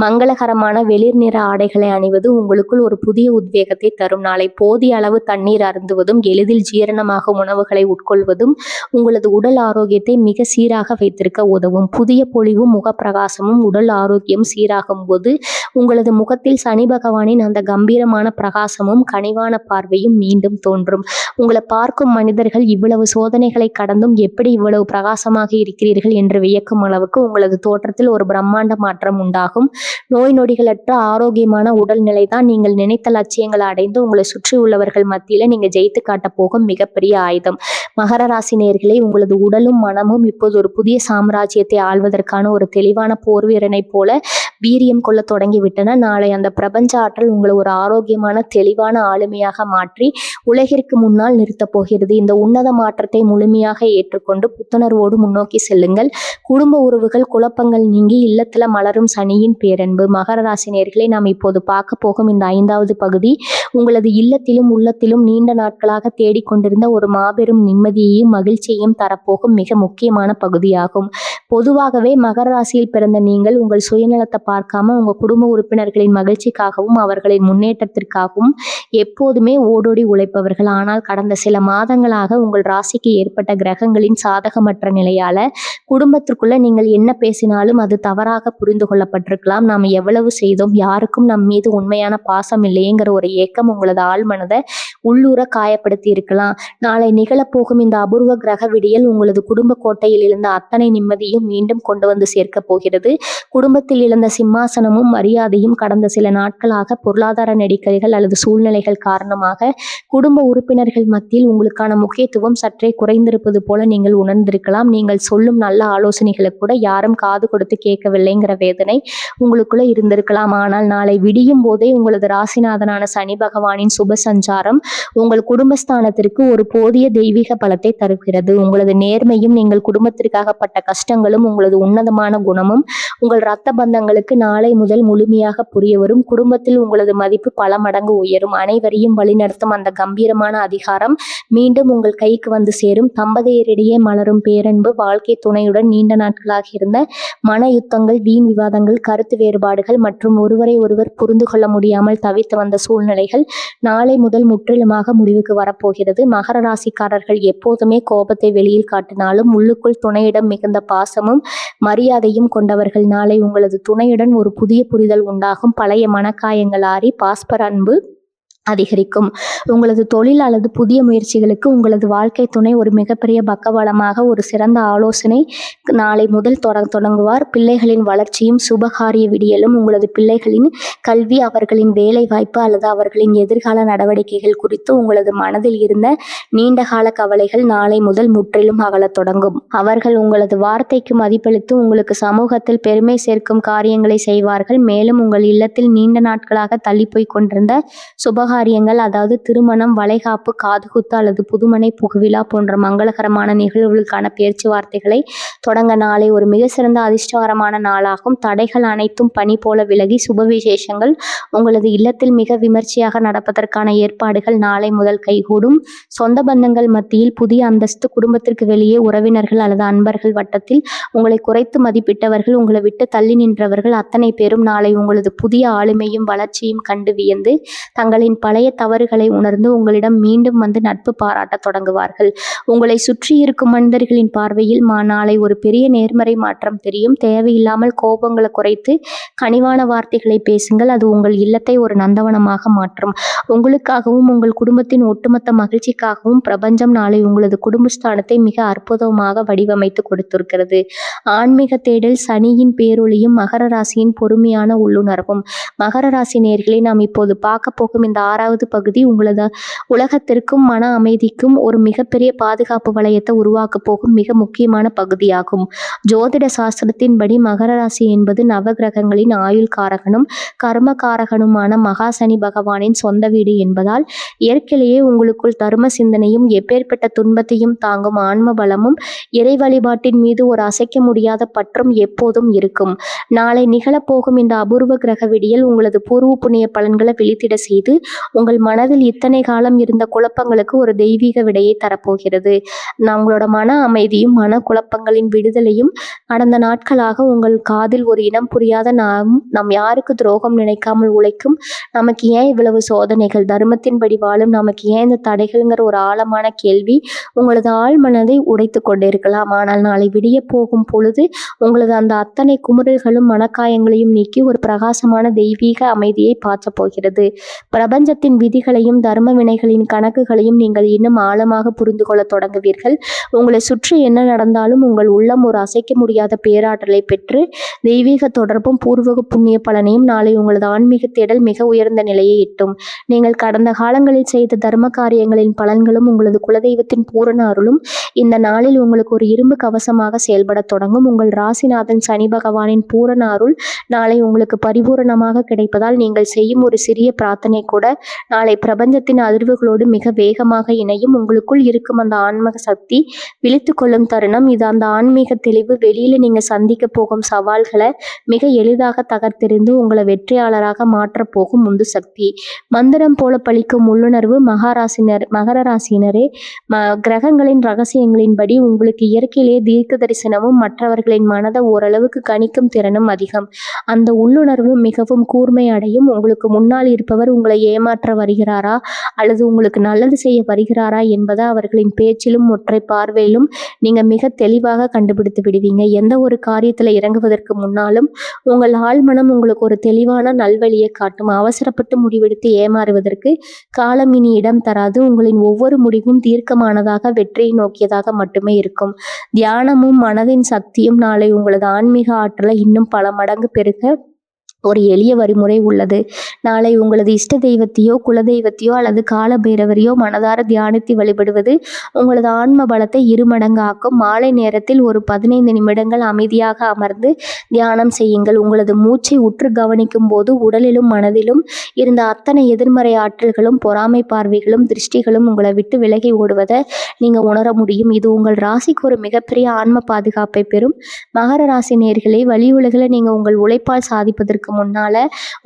மங்களகரமான வெளிர் நிற ஆடைகளை அணிவது உங்களுக்குள் ஒரு புதிய உத்வேகத்தை தரும். நாளை போதிய அளவு தண்ணீர் அருந்துவதும் எளிதில் ஜீரணமாகும் உணவுகளை உட்கொள்வதும் உங்களது உடல் ஆரோக்கியத்தை மிக சீராக வைத்திருக்க உதவும். புதிய பொலிவும் முகப்பிரகாசமும் உடல் ஆரோக்கியம் சீராகும் போது உங்களது முகத்தில் சனி பகவானின் அந்த கம்பீரமான பிரகாசமும் கனிவான பார்வையும் மீண்டும் தோன்றும். உங்களை பார்க்கும் மனிதர்கள் இவ்வளவு சோதனைகளை கடந்தும் எப்படி இவ்வளவு பிரகாசமாக இருக்கிறீர்கள் என்று வியக்கும் அளவுக்கு உங்களது தோற்றத்தில் ஒரு பிரம்மாண்ட மாற்றம் உண்டாகும். நோய் நொடிகளற்ற ஆரோக்கியமான உடல்நிலை தான் நீங்கள் நினைத்த லட்சியங்களை அடைந்து உங்களை சுற்றி உள்ளவர்கள் மத்தியில நீங்க ஜெயித்து காட்ட போகும் மிகப்பெரிய ஆயுதம். மகர ராசி நேயர்களே, உங்களது உடலும் மனமும் இப்போது ஒரு புதிய சாம்ராஜ்யத்தை ஆள்வதற்கான ஒரு தெளிவான போர் வீரனை போல வீரியம் கொள்ள தொடங்கிவிட்டன. நாளை அந்த பிரபஞ்ச ஆற்றல் உங்களை ஒரு ஆரோக்கியமான தெளிவான ஆளுமையாக மாற்றி உலகிற்கு முன்னால் நிறுத்தப் போகிறது. இந்த உன்னத மாற்றத்தை முழுமையாக ஏற்றுக்கொண்டு புத்துணர்வோடு முன்னோக்கி செல்லுங்கள். குடும்ப உறவுகள் குழப்பங்கள் நீங்கி இல்லத்துல மலரும் சனியின் பேரன்பு. மகர ராசி நேயர்களே, நாம் இப்போது பார்க்க போகும் இந்த 5வது பகுதி உங்களது இல்லத்திலும் உள்ளத்திலும் நீண்ட நாட்களாக தேடிக்கொண்டிருந்த ஒரு மாபெரும் நிம்மதியையும் மகிழ்ச்சியையும் தரப்போகும் மிக முக்கியமான பகுதியாகும். பொதுவாகவே மகர ராசியில் பிறந்த நீங்கள் உங்கள் சுயநலத்தை பார்க்காம உங்க குடும்ப உறுப்பினர்களின் மகிழ்ச்சிக்காகவும் அவர்களின் முன்னேற்றத்திற்காகவும் எப்போதுமே ஓடோடி உழைப்பவர்கள். ஆனால் கடந்த சில மாதங்களாக உங்கள் ராசிக்கு ஏற்பட்ட கிரகங்களின் சாதகமற்ற நிலையால குடும்பத்திற்குள்ள நீங்கள் என்ன பேசினாலும் அது தவறாக புரிந்து கொள்ளப்பட்டிருக்கலாம். நாம் எவ்வளவு செய்தோம், யாருக்கும் நம் மீது உண்மையான பாசம் இல்லையேங்கிற ஒரு ஏக்கம் உங்களது ஆழ்மனதை உள்ளூர காயப்படுத்தி இருக்கலாம். நாளை நிகழப்போகும் இந்த அபூர்வ கிரக விடியல் உங்களது குடும்ப கோட்டையில் இருந்த அத்தனை நிம்மதியும் மீண்டும் கொண்டு வந்து சேர்க்க போகிறது. குடும்பத்தில் இழந்த சிம்மாசனமும் மரியாதையும் கடந்த சில நாட்களாக பொருளாதார நெருக்கடிகள் அல்லது சூழ்நிலைகள் காரணமாக குடும்ப உறுப்பினர்கள் மத்தியில் உங்களுக்கான முக்கியத்துவம் சற்றே குறைந்திருப்பது போல நீங்கள் உணர்ந்திருக்கலாம். நீங்கள் சொல்லும் நல்ல ஆலோசனைகளை கூட யாரும் காது கொடுத்து கேட்கவில்லைங்கிற வேதனை உங்களுக்குள்ள இருந்திருக்கலாம். ஆனால் நாளை விடியும் போதே உங்களது ராசிநாதனான சனி பகவானின் சுப சஞ்சாரம் உங்கள் குடும்பஸ்தானத்திற்கு ஒரு போதிய தெய்வீக பலத்தை தருகிறது. உங்களது நேர்மையும் நீங்கள் குடும்பத்திற்காகப்பட்ட கஷ்டங்களும் உங்களது உன்னதமான குணமும் உங்கள் இரத்த பந்தங்களுக்கு நாளை முதல் முழுமையாக புரிய வரும். குடும்பத்தில் உங்களது மதிப்பு பல மடங்கு உயரும். அனைவரையும் வழிநடத்தும் அந்த கம்பீரமான அதிகாரம் மீண்டும் உங்கள் கைக்கு வந்து சேரும். தம்பதியரிடையே மலரும் பேரன்பு, வாழ்க்கை துணையுடன் நீண்ட நாட்களாக இருந்த மன யுத்தங்கள், வீண் விவாதங்கள், கருத்து வேறுபாடுகள் மற்றும் ஒருவரை ஒருவர் புரிந்து கொள்ள முடியாமல் தவித்து வந்த சூழ்நிலைகள் நாளை முதல் முற்றிலுமாக முடிவுக்கு வரப்போகிறது. மகர ராசிக்காரர்கள் எப்போதுமே கோபத்தை வெளியில் காட்டினாலும் உள்ளுக்குள் துணையிடம் மிகுந்த பாசமும் மரியாதையும் கொண்டவர்கள். நாளை உங்களது துணையுடன் ஒரு புதிய புரிதல் உண்டாகும். பழைய மனக்காயங்கள் ஆறி பாஸ்பர் அன்பு அதிகரிக்கும். உங்களது தொழில் அல்லது புதிய முயற்சிகளுக்கு உங்களது வாழ்க்கை துணை ஒரு மிகப்பெரிய பக்கபலமாக ஒரு சிறந்த ஆலோசனை நாளை முதல் தொடங்குவார். பிள்ளைகளின் வளர்ச்சியும் சுபகாரிய விடியலும் உங்களது பிள்ளைகளின் கல்வி, அவர்களின் வேலை வாய்ப்பு அல்லது அவர்களின் எதிர்கால நடவடிக்கைகள் குறித்து உங்களது மனதில் இருந்த நீண்டகால கவலைகள் நாளை முதல் முற்றிலும் அகலத் தொடங்கும். அவர்கள் உங்களது வார்த்தைக்கு மதிப்பளித்து உங்களுக்கு சமூகத்தில் பெருமை சேர்க்கும் காரியங்களை செய்வார்கள். மேலும் உங்கள் இல்லத்தில் நீண்ட நாட்களாக தள்ளி போய் கொண்டிருந்த சுபகாரிய சுபகாரியங்கள், அதாவது திருமணம், வளைகாப்பு, காதுகுத்து அல்லது புதுமனை புகுவிழா போன்ற மங்களகரமான நிகழ்வுகளுக்கான பேச்சுவார்த்தைகளை தொடங்க நாளை ஒரு மிக சிறந்த அதிர்ஷ்டகரமான நாளாகும். தடைகள் அனைத்தும் பனி போல விலகி சுப விசேஷங்கள் உங்களது இல்லத்தில் மிக விமர்சையாக நடப்பதற்கான ஏற்பாடுகள் நாளை முதல் கைகூடும். சொந்த பந்தங்கள் மத்தியில் புதிய அந்தஸ்து, குடும்பத்திற்கு வெளியே உறவினர்கள் அல்லது அன்பர்கள் வட்டத்தில் உங்களை குறைத்து மதிப்பிட்டவர்கள், உங்களை விட்டு தள்ளி நின்றவர்கள் அத்தனை பேரும் நாளை உங்களது புதிய ஆளுமையும் வளர்ச்சியும் கண்டு வியந்து தங்களின் பழைய தவறுகளை உணர்ந்து உங்களிடம் மீண்டும் வந்து நட்பு பாராட்ட தொடங்குவார்கள். உங்களை சுற்றி இருக்கும் மனிதர்களின் பார்வையில் நாளை ஒரு பெரிய நேர்மறை மாற்றம் தெரியும். தேவையில்லாமல் கோபங்களை குறைத்து கனிவான வார்த்தைகளை பேசுங்கள். அது உங்கள் இல்லத்தை ஒரு நந்தவனமாக மாற்றும். உங்களுக்காகவும் உங்கள் குடும்பத்தின் ஒட்டுமொத்த மகிழ்ச்சிக்காகவும் பிரபஞ்சம் நாளை உங்களது குடும்பஸ்தானத்தை மிக அற்புதமாக வடிவமைத்து கொடுத்திருக்கிறது. ஆன்மீக தேடல், சனியின் பேரொளியும் மகர ராசியின் பொறுமையான உள்ளுணர்வும். மகர ராசி நேயர்களே, நாம் இப்போது பார்க்க போகும் இந்த 6வது பகுதி உங்களது உலகத்திற்கும் மன அமைதிக்கும் ஒரு மிகப்பெரிய பாதுகாப்பு வளையத்தை உருவாக்க போகும் மிக முக்கியமான பகுதியாகும். ஜோதிட சாஸ்திரத்தின்படி மகர ராசி என்பது நவகிரகங்களின் ஆயுள் காரகனும் கர்ம காரகனுமான மகா சனி பகவானின் சொந்த வீடு என்பதால் இயற்கையிலேயே உங்களுக்குள் தர்ம சிந்தனையும் எப்பேற்பட்ட துன்பத்தையும் தாங்கும் ஆன்ம பலமும் இறை வழிபாட்டின் மீது ஒரு அசைக்க முடியாத பற்றும் எப்போதும் இருக்கும். நாளை நிகழப்போகும் இந்த அபூர்வ கிரக விடியல் உங்களது பூர்வ புண்ணிய பலன்களை விழித்திட செய்து உங்கள் மனதில் இத்தனை காலம் இருந்த குழப்பங்களுக்கு ஒரு தெய்வீக விடையை தரப்போகிறது. உங்களோட மன அமைதியும் மன குழப்பங்களின் விடுதலையும் கடந்த நாட்களாக உங்கள் காதில் ஒரு இனம் புரியாத நாம் யாருக்கு துரோகம் நினைக்காமல் உழைக்கும், நமக்கு ஏன் இவ்வளவு சோதனைகள், தர்மத்தின்படி வாழும் நமக்கு ஏன் இந்த தடைகள்ங்கிற ஒரு ஆழமான கேள்வி உங்களது ஆழ் மனதை உடைத்து கொண்டிருக்கலாம். ஆனால் நாளை விடிய போகும் பொழுது உங்களது அந்த அத்தனை குமுறல்களும் மனக்காயங்களையும் நீக்கி ஒரு பிரகாசமான தெய்வீக அமைதியை பாய்ச்சப் போகிறது. பிரபஞ்சத்தின் விதிகளையும் தர்ம வினைகளின் கணக்குகளையும் நீங்கள் இன்னும் ஆழமாக புரிந்து கொள்ள தொடங்குவீர்கள். உங்களை சுற்றி என்ன நடந்தாலும் உங்கள் உள்ளம் ஒரு அசைக்க முடியாத பேராற்றலை பெற்று தெய்வீக தொடர்பும் பூர்வக புண்ணிய பலனையும் நாளை உங்களது ஆன்மீக தேடல் மிக உயர்ந்த நிலையை எட்டும். நீங்கள் கடந்த காலங்களில் செய்த தர்ம காரியங்களின் பலன்களும் உங்களது குலதெய்வத்தின் பூரண அருளும் இந்த நாளில் உங்களுக்கு ஒரு இரும்பு கவசமாக செயல்பட தொடங்கும். உங்கள் ராசிநாதன் சனி பகவானின் பூரண அருள் நாளை உங்களுக்கு பரிபூரணமாக கிடைப்பதால் நீங்கள் செய்யும் ஒரு சிறிய பிரார்த்தனை கூட நாளை பிரபஞ்சத்தின் அதிர்வுகளோடு மிக வேகமாக இணையும். உங்களுக்குள் இருக்கும் அந்த ஆன்மீக சக்தி விழித்து கொள்ளும் தருணம் இது. அந்த ஆன்மீக தெளிவு வெளியில நீங்க சந்திக்க போகும் சவால்களை மிக எளிதாக தகர்த்தெறிந்து உங்களை வெற்றியாளராக மாற்ற போகும் உந்து சக்தி. மந்திரம் போல பலிக்கும் உள்ளுணர்வு. மகர ராசியினரே, கிரகங்களின் ரகசியங்களின்படி உங்களுக்கு இயற்கையிலேயே தீர்க்க தரிசனமும் மற்றவர்களின் மனதை ஓரளவுக்கு கணிக்கும் திறனும் அதிகம். அந்த உள்ளுணர்வு மிகவும் கூர்மை அடையும். உங்களுக்கு முன்னால் இருப்பவர் உங்களை ஏமாற்ற வருகிறாரா அல்லது உங்களுக்கு நல்லது செய்ய வருகிறாரா என்பதை அவர்களின் பேச்சிலும் ஒற்றை பார்வையிலும் நீங்க மிக தெளிவாக கண்டுபிடித்து விடுவீங்க. எந்த ஒரு காரியத்துல இறங்குவதற்கு முன்னாலும் உங்கள் ஆழ்மனம் உங்களுக்கு ஒரு தெளிவான நல்வழியை காட்டும். அவசரப்பட்டு முடிவெடுத்து ஏமாறுவதற்கு காலம் இனி இடம் தராது. உங்களின் ஒவ்வொரு முடிவும் தீர்க்கமானதாக வெற்றியை நோக்கியதாக மட்டுமே இருக்கும். தியானமும் மனதின் சக்தியும் நாளை உங்களது ஆன்மீக ஆற்றலை இன்னும் பல மடங்கு பெருக ஒரு எளிய வழிமுறை உள்ளது. நாளை உங்களது இஷ்ட தெய்வத்தையோ குலதெய்வத்தையோ அல்லது கால பைரவரையோ மனதார தியானித்து வழிபடுவது உங்களது ஆன்ம பலத்தை இருமடங்காக்கும். மாலை நேரத்தில் ஒரு 15 நிமிடங்கள் அமைதியாக அமர்ந்து தியானம் செய்யுங்கள். உங்களது மூச்சை உற்று கவனிக்கும் போது உடலிலும் மனதிலும் இருந்த அத்தனை எதிர்மறை ஆற்றல்களும் பொறாமை பார்வைகளும் திருஷ்டிகளும் உங்களை விட்டு விலகி ஓடுவதை நீங்க உணர முடியும். இது உங்கள் ராசிக்கு ஒரு மிகப்பெரிய ஆன்ம பாதுகாப்பை பெறும். மகர ராசி நேயர்களே, வழி உலகில் நீங்க உங்கள் உழைப்பால் சாதிப்பதற்கு முன்னால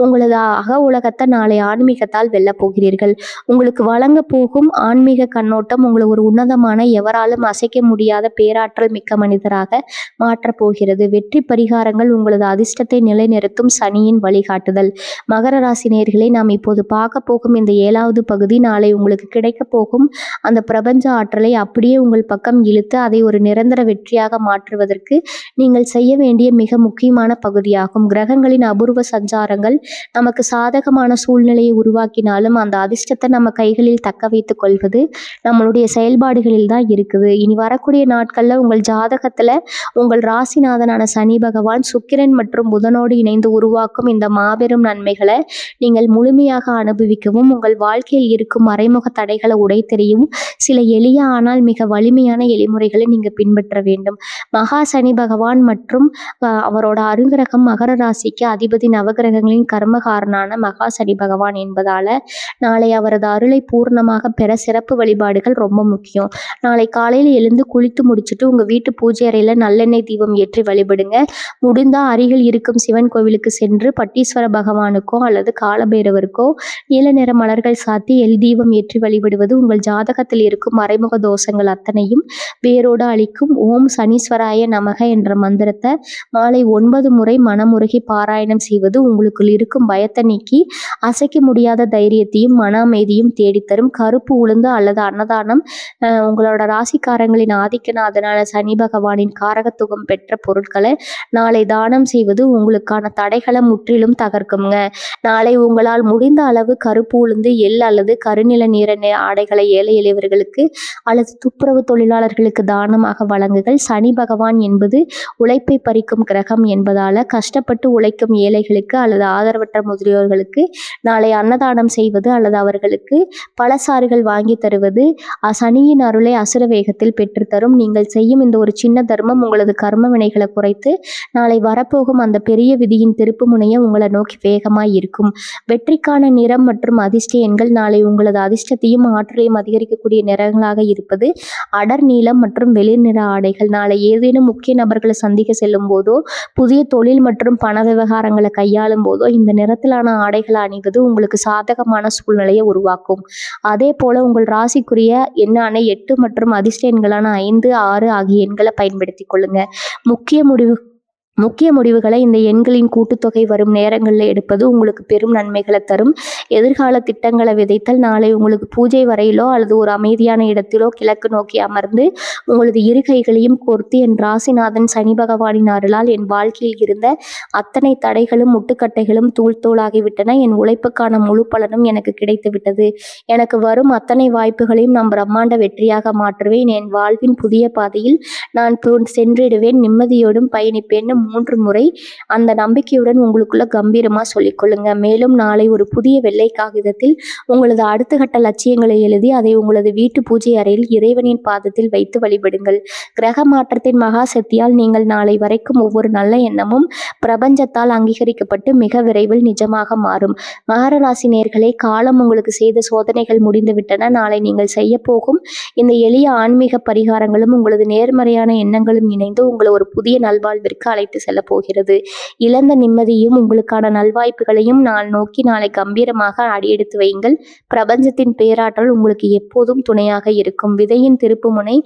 உங்களது அக உலகத்தை நாளை ஆன்மீகத்தால் வெல்ல போகிறீர்கள். உங்களுக்கு வழங்க போகும் ஆன்மீக கண்ணோட்டம் உங்களை ஒரு உன்னதமான, எவராலும் அசைக்க முடியாத பேராற்றல் மிக்க மனிதராக மாற்றப் போகிறது. வெற்றி பரிகாரங்கள் உங்களது அதிர்ஷ்டத்தை நிலைநிறுத்தும் சனியின் வழிகாட்டுதல். மகர ராசி நேயர்களே, நாம் இப்போது பார்க்க போகும் இந்த 7வது பகுதி நாளை உங்களுக்கு கிடைக்க போகும் அந்த பிரபஞ்ச ஆற்றலை அப்படியே உங்கள் பக்கம் இழுத்து அதை ஒரு நிரந்தர வெற்றியாக மாற்றுவதற்கு நீங்கள் செய்ய வேண்டிய மிக முக்கியமான பகுதியாகும். கிரகங்களின் அபூர்வ சஞ்சாரங்கள் நமக்கு சாதகமான சூழ்நிலையை உருவாக்கினாலும் அந்த அதிர்ஷ்டத்தை நம்ம கைகளில் தக்க வைத்துக் கொள்வது நம்மளுடைய செயல்பாடுகளில் தான் இருக்குது. இனி வரக்கூடிய நாட்கள்ல உங்கள் ஜாதகத்துல உங்கள் ராசிநாதனான சனி பகவான் சுக்கிரன் மற்றும் புதனோடு இணைந்து உருவாக்கும் இந்த மாபெரும் நன்மைகளை நீங்கள் முழுமையாக அனுபவிக்கவும் உங்கள் வாழ்க்கையில் இருக்கும் மறைமுக தடைகளை உடைத்தெறியும் சில எளிய ஆனால் மிக வலிமையான எளிமுறைகளை நீங்க பின்பற்ற வேண்டும். மகா சனி பகவான் மற்றும் அவரோட அருங்கிரகம் மகர ராசிக்கு அதிபதி அதிபதி நவகிரகங்களின் கர்மகாரனான மகா சனி பகவான் என்பதால நாளை அவரது அருளை பூர்ணமாக பெற சிறப்பு வழிபாடுகள் ரொம்ப முக்கியம். நாளை காலையில் எழுந்து குளித்து முடிச்சுட்டு உங்கள் வீட்டு பூஜை அறையில் நல்லெண்ணெய் தீபம் ஏற்றி வழிபடுங்க. முடிந்தால் அருகில் இருக்கும் சிவன் கோவிலுக்கு சென்று பட்டீஸ்வர பகவானுக்கோ அல்லது காலபைரவருக்கோ நீல நிற மலர்கள் சாத்தி எல் தீபம் ஏற்றி வழிபடுவது உங்கள் ஜாதகத்தில் இருக்கும் மறைமுக தோஷங்கள் அத்தனையும் வேரோடு அளிக்கும். ஓம் சனீஸ்வராய நமக என்ற மந்திரத்தை மாலை 9 முறை மனமுருகி பாராயணம் செய்வது உங்களுக்குள் இருக்கும் பயத்தை நீக்கி அசைக்க முடியாத தைரியத்தையும் மன அமைதியும் தேடித்தரும். கருப்பு உளுந்து அல்லது அன்னதானம் உங்களோட ராசிக்காரங்களின் ஆதிக்கநாதனான சனி பகவானின் காரகத்துவம் பெற்ற பொருட்களை நாளை தானம் செய்வது உங்களுக்கான தடைகளை முற்றிலும் தகர்க்குங்க. நாளை உங்களால் முடிந்த அளவு கருப்பு உளுந்து எள் அல்லது கருநில நீர ஆடைகளை ஏழை எளியவர்களுக்கு அல்லது துப்புரவு தொழிலாளர்களுக்கு தானமாக வழங்குகள். சனி பகவான் என்பது உழைப்பை பறிக்கும் கிரகம் என்பதால கஷ்டப்பட்டு உழைக்கும் ஏழைகளுக்கு அல்லது ஆதரவற்ற முதியோர்களுக்கு நாளை அன்னதானம் செய்வது அல்லது அவர்களுக்கு பழசாறுகள் வாங்கி தருவது சனியின் அருளை அசுர வேகத்தில் பெற்றுத்தரும். நீங்கள் செய்யும் இந்த ஒரு சின்ன தர்மம் உங்களது கர்ம வினைகளை குறைத்து நாளை வரப்போகும் அந்த பெரிய விதியின் திருப்பு முனைய உங்களை நோக்கி வேகமாய் இருக்கும். வெற்றிக்கான நிறம் மற்றும் அதிர்ஷ்ட எண்கள் நாளை உங்களது அதிர்ஷ்டத்தையும் ஆற்றலையும் அதிகரிக்கக்கூடிய நிறங்களாக இருப்பது அடர் நீலம் மற்றும் வெளிர் நிற ஆடைகள். நாளை ஏதேனும் முக்கிய நபர்களை சந்திக்க செல்லும் போதோ புதிய தொழில் மற்றும் பண விவகாரங்களை கையாளும் போதோ இந்த நிறத்திலான ஆடைகளை அணிவது உங்களுக்கு சாதகமான சூழ்நிலையை உருவாக்கும். அதே போல உங்கள் ராசிக்குரிய எண்ணான 8 மற்றும் அதிர்ஷ்ட எண்களான 5, 6 ஆகிய எண்களை பயன்படுத்தி கொள்ளுங்க. முக்கிய முடிவுகளை இந்த எண்களின் கூட்டுத்தொகை வரும் நேரங்களில் எடுப்பது உங்களுக்கு பெரும் நன்மைகளை தரும். எதிர்கால திட்டங்களை விதைத்தல் நாளை உங்களுக்கு பூஜை வரையிலோ அல்லது ஒரு அமைதியான இடத்திலோ கிழக்கு நோக்கி அமர்ந்து உங்களது இரு கைகளையும் கோர்த்து என் ராசிநாதன் சனி பகவானின் அருளால் என் வாழ்க்கையில் இருந்த அத்தனை தடைகளும் முட்டுக்கட்டைகளும் தூள் தூளாகிவிட்டன. என் உழைப்புக்கான முழு பலனும் எனக்கு கிடைத்து விட்டது. எனக்கு வரும் அத்தனை வாய்ப்புகளையும் நான் பிரம்மாண்ட வெற்றியாக மாற்றுவேன். என் வாழ்வின் புதிய பாதையில் நான் சென்றிடுவேன். நிம்மதியோடும் பயணிப்பேன் 3 முறை அந்த நம்பிக்கையுடன் உங்களுக்குள்ள கம்பீரமா சொல்லிக்கொள்ளுங்க. மேலும் நாளை ஒரு புதிய வெள்ளை காகிதத்தில் உங்களது அடுத்த கட்ட லட்சியங்களை எழுதி அதை உங்களது வீட்டு பூஜை அறையில் இறைவனின் பாதத்தில் வைத்து வழிபடுங்கள். கிரக மாற்றத்தின் மகா சக்தியால் நீங்கள் நாளை வரைக்கும் ஒவ்வொரு நல்ல எண்ணமும் பிரபஞ்சத்தால் அங்கீகரிக்கப்பட்டு மிக விரைவில் நிஜமாக மாறும். மகர ராசி நேயர்களே, காலம் உங்களுக்கு செய்த சோதனைகள் முடிந்து விட்டன. நாளை நீங்கள் செய்ய போகும் இந்த எளிய ஆன்மீக பரிகாரங்களும் உங்களது நேர்மறையான எண்ணங்களும் இணைந்து உங்களை ஒரு புதிய நல்வாழ்விற்கு அழைத்து செல்ல போகிறது. இழந்த நிம்மதியும் உங்களுக்கான நல்வாய்ப்புகளையும் நாள் நோக்கி நாளை கம்பீரமாக அடியெடுத்து வையுங்கள். பிரபஞ்சத்தின் பேராற்றல் உங்களுக்கு எப்போதும் துணையாக இருக்கும். விதையின் திருப்புமுனை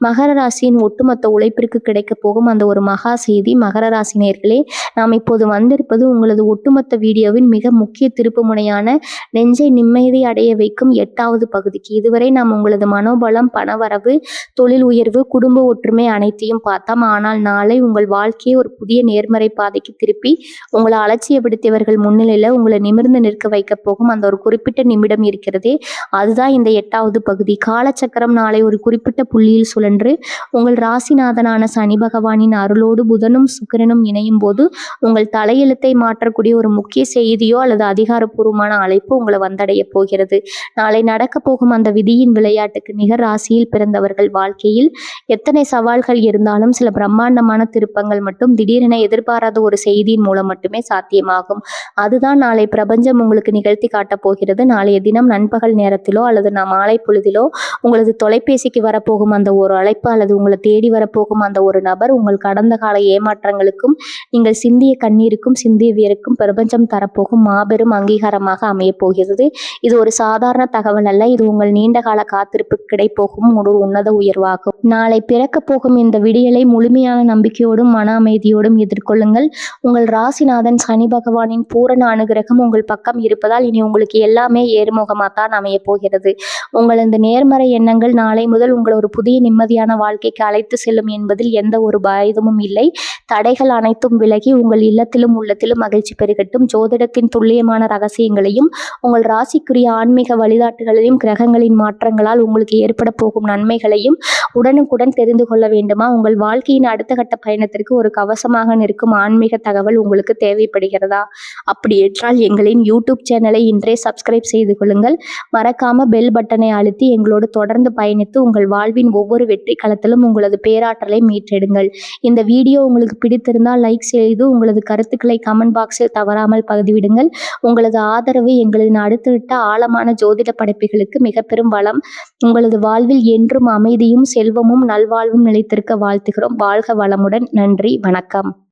மகர ராசியின் ஒட்டுமொத்த உழைப்பிற்கு கிடைக்க போகும் அந்த ஒரு மகா செய்தி. மகர ராசி நேயர்களே, நாம் இப்போது வந்திருப்பது உங்களது ஒட்டுமொத்த வீடியோவின் மிக முக்கிய திருப்புமுனையான நெஞ்சை நிம்மதி அடைய வைக்கும் 8வது பகுதிக்கு. இதுவரை நாம் உங்களது மனோபலம், பணவரவு, தொழில் உயர்வு, குடும்ப ஒற்றுமை அனைத்தையும் பார்த்தோம். ஆனால் நாளை உங்கள் வாழ்க்கையை ஒரு புதிய நேர்மறை பாதைக்கு திருப்பி உங்களை அலட்சியப்படுத்தியவர்கள் முன்னிலையில் உங்களை நிமிர்ந்து நிற்க வைக்க போகும் அந்த ஒரு குறிப்பிட்ட நிமிடம் இருக்கிறதே, அதுதான் இந்த 8வது பகுதி. காலச்சக்கரம் நாளை ஒரு குறிப்பிட்ட புள்ளியில் சுழன்று உங்கள் ராசிநாதனான சனி பகவானின் அருளோடு புதனும் சுக்கிரனும் இணையும் போது உங்கள் தலையெழுத்தை மாற்றக்கூடிய ஒரு முக்கிய செய்தியோ அல்லது அதிகாரப்பூர்வமான அழைப்பு உங்களை வந்தடைய போகிறது. நாளை நடக்க போகும் அந்த விதியின் விளையாட்டுக்கு நிகர் ராசியில் பிறந்தவர்கள் வாழ்க்கையில் எத்தனை சவால்கள் இருந்தாலும் சில பிரம்மாண்டமான திருப்பங்கள் மட்டும் திடீரென எதிர்பாராத ஒரு செய்தியின் மூலம் மட்டுமே சாத்தியமாகும். அதுதான் நாளை பிரபஞ்சம் உங்களுக்கு நிகழ்த்தி காட்டப் போகிறது. நாளைய தினம் நண்பகல் நேரத்திலோ அல்லது மாலை பொழுதிலோ உங்களது தொலைபேசிக்கு வரப்போகும் அந்த ஒரு அழைப்பு அல்லது உங்களை தேடி வரப்போகும் அந்த ஒரு நபர் உங்கள் கடந்த கால ஏமாற்றங்களுக்கும் நீங்கள் சிந்திய கண்ணீருக்கும் சிந்திய வியருக்கும் பிரபஞ்சம் தரப்போகும் மாபெரும் அங்கீகாரமாக அமைய போகிறது. இது ஒரு சாதாரண தகவல் அல்ல. இது உங்கள் நீண்ட கால காத்திருப்பு கிடைப்போகும் ஒரு உன்னத உயர்வாகும். நாளை பிறக்க போகும் இந்த விடியலை முழுமையான நம்பிக்கையோடும் மன அமைதியோடும் எதிர்கொள்ளுங்கள். உங்கள் ராசிநாதன் சனி பகவானின் பூரண அனுகிரகம் உங்கள் பக்கம் இருப்பதால் இனி உங்களுக்கு எல்லாமே ஏறுமுகமாகத்தான் அமைய போகிறது. உங்களது நேர்மறை எண்ணங்கள் நாளை முதல் உங்கள் ஒரு புதிய நிம்மதியான வாழ்க்கைக்கு அழைத்து செல்லும் என்பதில் எந்த ஒரு பயமும் இல்லை. தடைகள் அனைத்தும் விலகி உங்கள் இல்லத்திலும் உள்ளத்திலும் மகிழ்ச்சி பெருகட்டும். ஜோதிடத்தின் துல்லியமான ரகசியங்களையும் உங்கள் ராசிக்குரிய ஆன்மீக வழிகாட்டுகளையும் கிரகங்களின் மாற்றங்களால் உங்களுக்கு ஏற்பட போகும் நன்மைகளையும் உடனுக்குடன் தெரிந்து கொள்ள வேண்டுமா? உங்கள் வாழ்க்கையின் அடுத்த கட்ட பயணத்திற்கு ஒரு கவசம் பக்கமாக நிற்கும் ஆன்மீக தகவல் உங்களுக்கு தேவைப்படுகிறதா? அப்படி என்றால் எங்களின் யூடியூப் சேனலை இன்றே சப்ஸ்கிரைப் செய்து கொள்ளுங்கள். மறக்காம பெல் பட்டனை அழுத்தி எங்களோடு தொடர்ந்து பயணித்து உங்கள் வாழ்வின் ஒவ்வொரு வெற்றி களத்திலும் உங்களது பேராற்றலை மீட்டெடுங்கள். இந்த வீடியோ உங்களுக்கு பிடித்திருந்தால் லைக் செய்து உங்களது கருத்துக்களை கமெண்ட் பாக்ஸில் தவறாமல் பதிவிடுங்கள். உங்களது ஆதரவு எங்களின் அடுத்தடுத்த ஆழமான ஜோதிட படைப்புகளுக்கு மிக பெரும் வளம். உங்களது வாழ்வில் என்றும் அமைதியும் செல்வமும் நல்வாழ்வும் நிலைத்திருக்க வாழ்த்துகிறோம். வாழ்க வளமுடன். நன்றி, வணக்கம்.